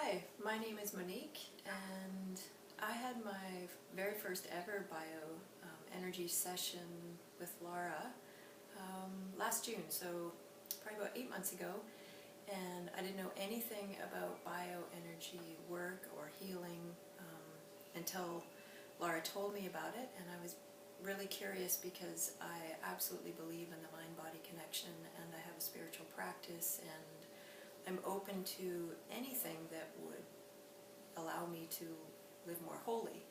Hi, my name is Monique, and I had my very first ever bioenergy session with Lara last June, so probably about 8 months ago, and I didn't know anything about bioenergy work or healing until Lara told me about it, and I was really curious because I absolutely believe in the mind-body connection, and I have a spiritual practice, and I'm open to anything that would allow me to live more wholly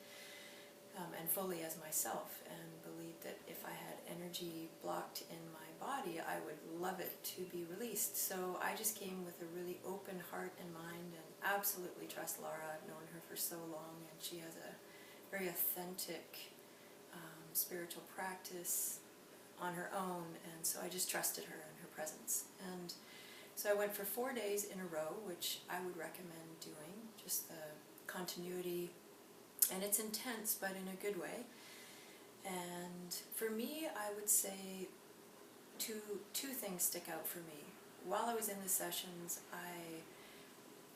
and fully as myself, and believe that if I had energy blocked in my body, I would love it to be released. So I just came with a really open heart and mind, and absolutely trust Lara. I've known her for so long, and she has a very authentic spiritual practice on her own, and so I just trusted her and her presence. And so I went for 4 days in a row, which I would recommend doing, just the continuity, and it's intense, but in a good way. And for me, I would say two things stick out for me. While I was in the sessions, I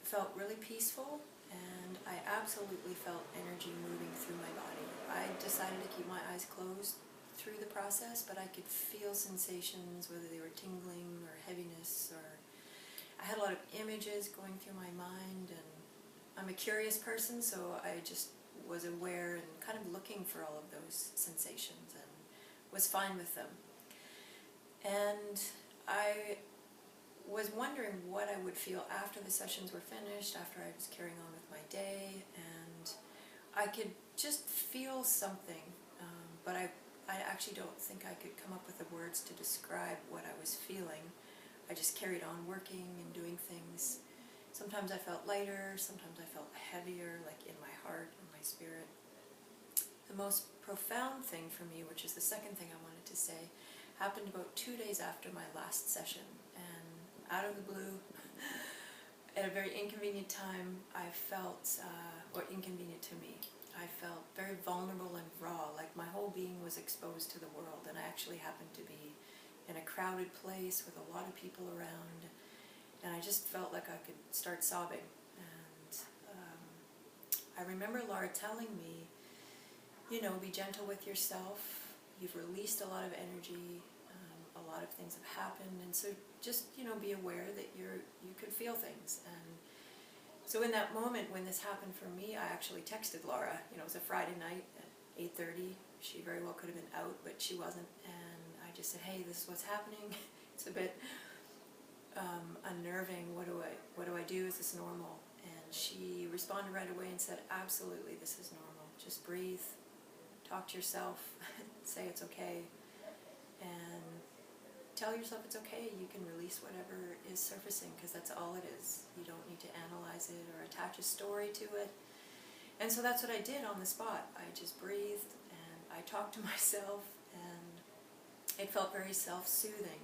felt really peaceful, and I absolutely felt energy moving through my body. I decided to keep my eyes closed through the process, but I could feel sensations, whether they were tingling or heaviness, or I had a lot of images going through my mind, and I'm a curious person, so I just was aware and kind of looking for all of those sensations and was fine with them. And I was wondering what I would feel after the sessions were finished, after I was carrying on with my day, and I could just feel something, but I actually don't think I could come up with the words to describe what I was feeling. I just carried on working and doing things. Sometimes I felt lighter, sometimes I felt heavier, like in my heart and my spirit. The most profound thing for me, which is the second thing I wanted to say, happened about 2 days after my last session. And out of the blue, at a very inconvenient time, I felt, or inconvenient to me, I felt very vulnerable and raw, like my whole being was exposed to the world, and I actually happened to be in a crowded place with a lot of people around, and I just felt like I could start sobbing. And I remember Lara telling me, you know, be gentle with yourself, you've released a lot of energy, a lot of things have happened, and so just, you know, be aware that you could feel things. And so in that moment when this happened for me, I actually texted Lara. You know, it was a Friday night at 8:30. She very well could have been out, but she wasn't, and I just said, hey, this is what's happening. It's a bit unnerving. What do I do? Is this normal? And she responded right away and said, absolutely, this is normal. Just breathe, talk to yourself, say it's okay, and tell yourself it's okay. You can release whatever is surfacing, because that's all it is. You don't need to analyze it or attach a story to it. And so that's what I did on the spot. I just breathed and I talked to myself, and it felt very self-soothing.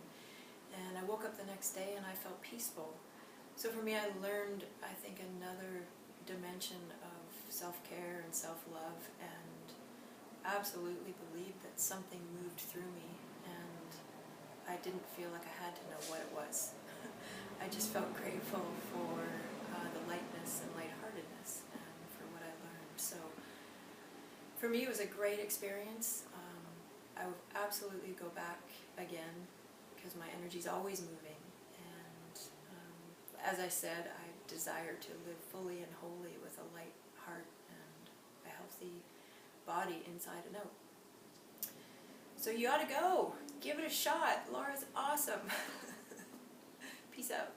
And I woke up the next day and I felt peaceful. So for me, I learned, I think, another dimension of self-care and self-love, and absolutely believed that something moved through me, and I didn't feel like I had to know what it was. I just felt grateful for the lightness and lightheartedness, and for what I learned. So for me, it was a great experience. I would absolutely go back again, because my energy is always moving, and as I said, I desire to live fully and wholly with a light heart and a healthy body inside and out. So you ought to go. Give it a shot. Lara's awesome. Peace out.